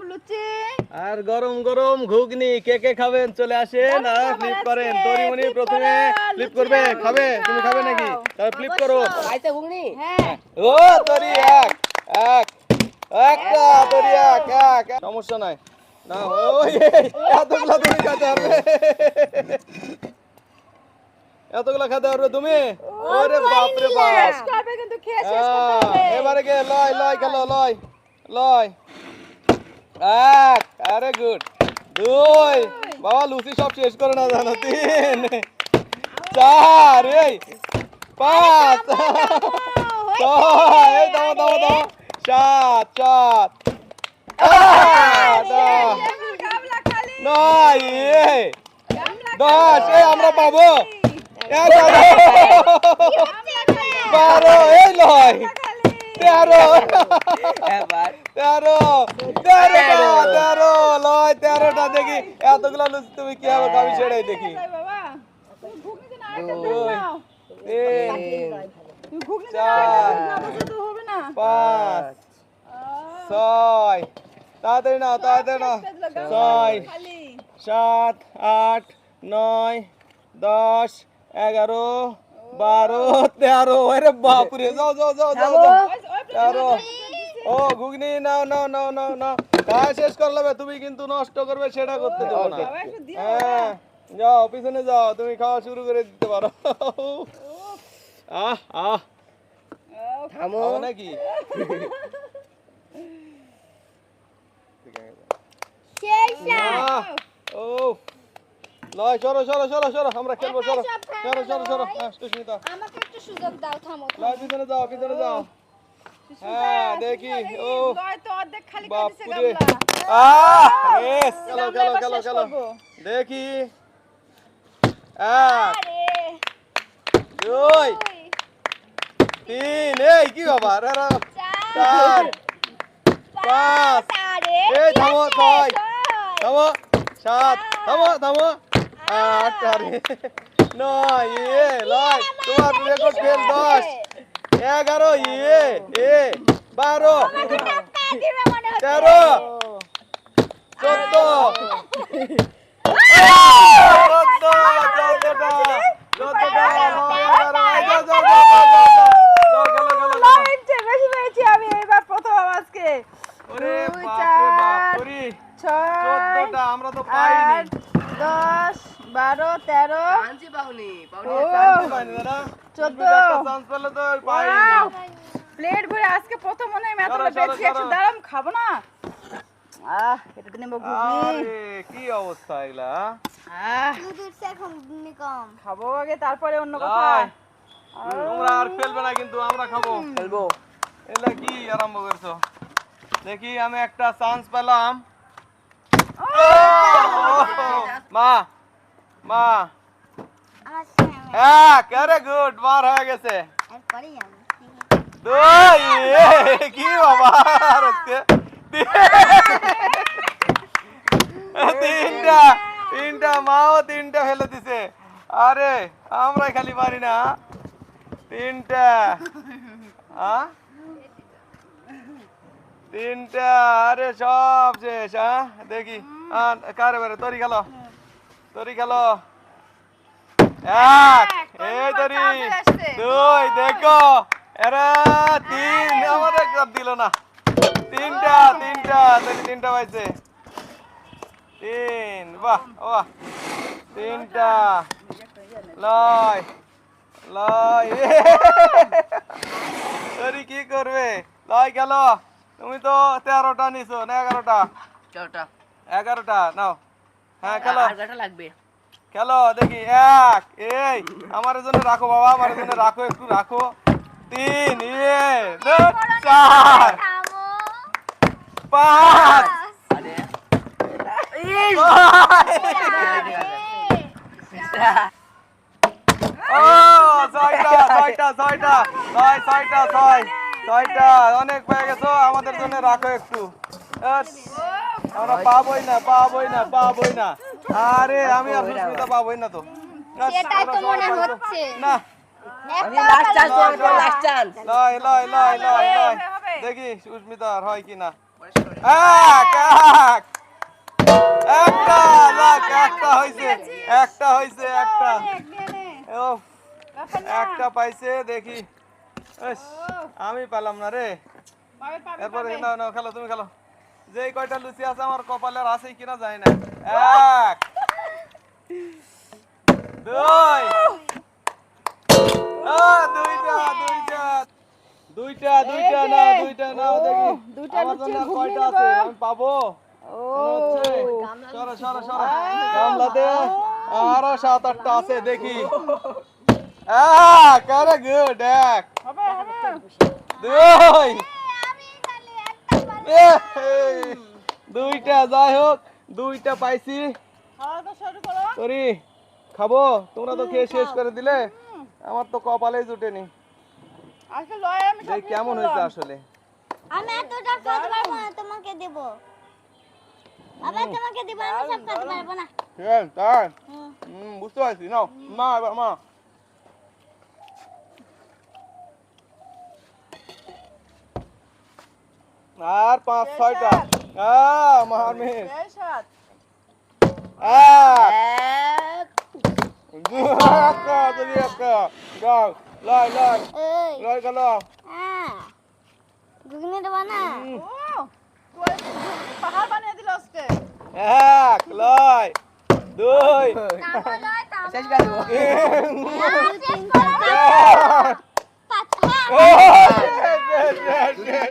লুচি আর গরম গরম ঘুগনি কে কে খাবেন চলে আসেন আর ফ্লিপ করেন তরিমনি প্রথমে ফ্লিপ করবে খাবে তুমি খাবে নাকি তাহলে ফ্লিপ করো খাইতে ঘুগনি হ্যাঁ ও তরি এক এক একটা তরি এক এক সমস্যা নাই না ওই এতগুলা তুমি খেতে পারবে এতগুলা খেতে পারবে তুমি ওরে বাপ রে বাপ শেষ করবে কিন্তু খেয়ে শেষ করতে হবে এবারে কে লয় লয় খেলো লয় লয় এক আরে গুড দুই বাবা লুচি সব শেষ করে না জানো তিন চার এই পাঁচ ছয় এই দাও দাও দাও সাত সাত আট গামলা খালি নয় এই গামলা 10 এই আমরা পাবো 12 এই লয় 13 এবার 13 লয় 13টা দেখি এতগুলো লুচি তুমি কি হবে আমি সেটাই দেখি বাবা তুমি ঘুগনি না আরেকটা দুই, নাও তিন তুমি ঘুগনি না চার, আরেকটা না বসে তো হবে না 5 6 তাড়াতাড়ি নাও তাড়াতাড়ি নাও 6 খালি 7 8 9 10 11 12 13 আরে বাপ রে যাও যাও যাও যাও যাও 13 ও ঘুগনি নাও নাও নাও নাও নাও খাওয়া শেষ করলে তুমি কিন্তু নষ্ট করবে সেটা করতে দেবো না বাবা একটু দিও হ্যাঁ যাও পিছনে যাও তুমি খাওয়া শুরু করে দিতে পারো আহ আহ থামো হবে নাকি আহ, ও লয় সরো সরো সরো সরো আমরা খেলবো সরো সরো সরো সরো হ্যাঁ সুস্মিতা আমাকে একটু সুযোগ দাও থামো লয় পিছনে যাও পিছনে যাও হ্যাঁ দেখি ও লয় তো অর্ধেক খালি করে দিছে বাপুরে গামলা রেস খেলো খেলো খেলো খেলো দেখি এক দুই তিন এই কি বাবা রে রে চার পাঁচ এই থামো ছয় থামো সাত থামো থামো আট আরে নয় ইয়ে লয় তোমার রেকর্ড ফেল 10 11 ইয়ে 12 13 বেশি পেয়েছি আমি এইবার প্রথম আজকে ওরে দুই, বাপ রে বাপ চার, করি 6 14টা আমরা তো পাইনি 10 12 13 কাঞ্চি পাওনি পাওনি ও চান্স পাইনি দাদা 14 চান্স পেলে তো পাইনি প্লেট ভরে আজকে প্রথম মনে হয় এতটা সরো, সরো, বেশি একটু সরো। দাঁড়াম খাবো না এটা তো নেবো ঘুগনি আরে কি অবস্থা এগুলা নুডলস এখন কম খাবো আগে তারপরে অন্য কথা লাই, তোমরা আর ফেলবে না কিন্তু আমরা খাবো খেলবো এগুলা কি আরম্ভ করছো দেখি আমি একটা চান্স পেলাম মা মা আমার এক আরে গুড বার হয়ে গেছে এরপরেই আমি দুই কি বাবা আজকে তিনটা তিনটা মাও তিনটা ফেলে দিছে আরে আমরা খালি পারি না তিনটা হ্যাঁ তিনটা আরে সব শেষ হ্যাঁ দেখি কারে বারে তরি খেলো তরি খেলো এক এই তরি দুই দেখো এরা তিন আমার একটা দিল না তিনটা তিনটা তরি তিনটা পাইছে তিন বাহ বাহ তিনটা লয় লয় তরি কি করবে লয় গেল তুমি তো 13টা নিছো না 11টা চলটা 11টা নাও হ্যাঁ খেলো আর গাটা লাগবে খেলো দেখি এক এই আমার জন্য রাখো বাবা আমার জন্য রাখো একটু রাখো তিন চার থামো 5 আরে ও ছয়টা ছয়টা ছয়টা ছয় ছয়টা ছয় ছয়টা অনেক পেয়ে গেছো আমাদের জন্য রাখো একটু আমরা পাবোই না পাবোই না পাবোই না আরে আমি আর সুস্মিতা পাবোই না তো সেটাই তো মনে হচ্ছে না আমি লাস্ট চান্স করব লাস্ট চান্স লয় লয় লয় লয় লয় দেখি সুস্মিতা আর হয় কি না এক এক একটা পাইছে দেখি ইস, আমি পেলাম না রে এরপরে নাও নাও খেলো তুমি খেলো যেই কয়টা লুচি আছে আমার কপালের আছে কিনা যায় না এক দুই দুইটা দুইটা দুইটা দুইটা না দুইটা নাও দেখি দুইটা আমার লুচি জন্য আর ঘুগনি কয়টা আছে নেবো। আমি পাবো ও সরো সরো সরো গামলাতে আরো 7-8টা আছে দেখি কারে গুড এক হবে হবে দুই আমি খালি একটা পারি দুইটা যাই হোক দুইটা পাইছি খাওয়া তো শুরু করো সরি খাবো তোমরা তো খেয়ে শেষ করে দিলে আমার তো কপালেই জুটেনি আজকে লয় আমি সব দেখ কেমন হয়েছে আসলে আমি এতটা খাতে পারবো না তোমাকে দেব আবার তোমাকে দেব আমি সব খাতে পারবো না ঠিক তাই বুঝতে পারছি নাও মা এবার মা আর 5-6টা মহামির এই সাত এক একটা যদি একটা যাও লয় লয় এই লয় গেল ঘুগনি দেবো না ও তুই পাহাড় বানিয়ে দিল আজকে এক লয় দুই তারপর লয় তারপর শেষ করে দেবো তিন চার চার পাঁচ ও, শেষ, শেষ, শেষ।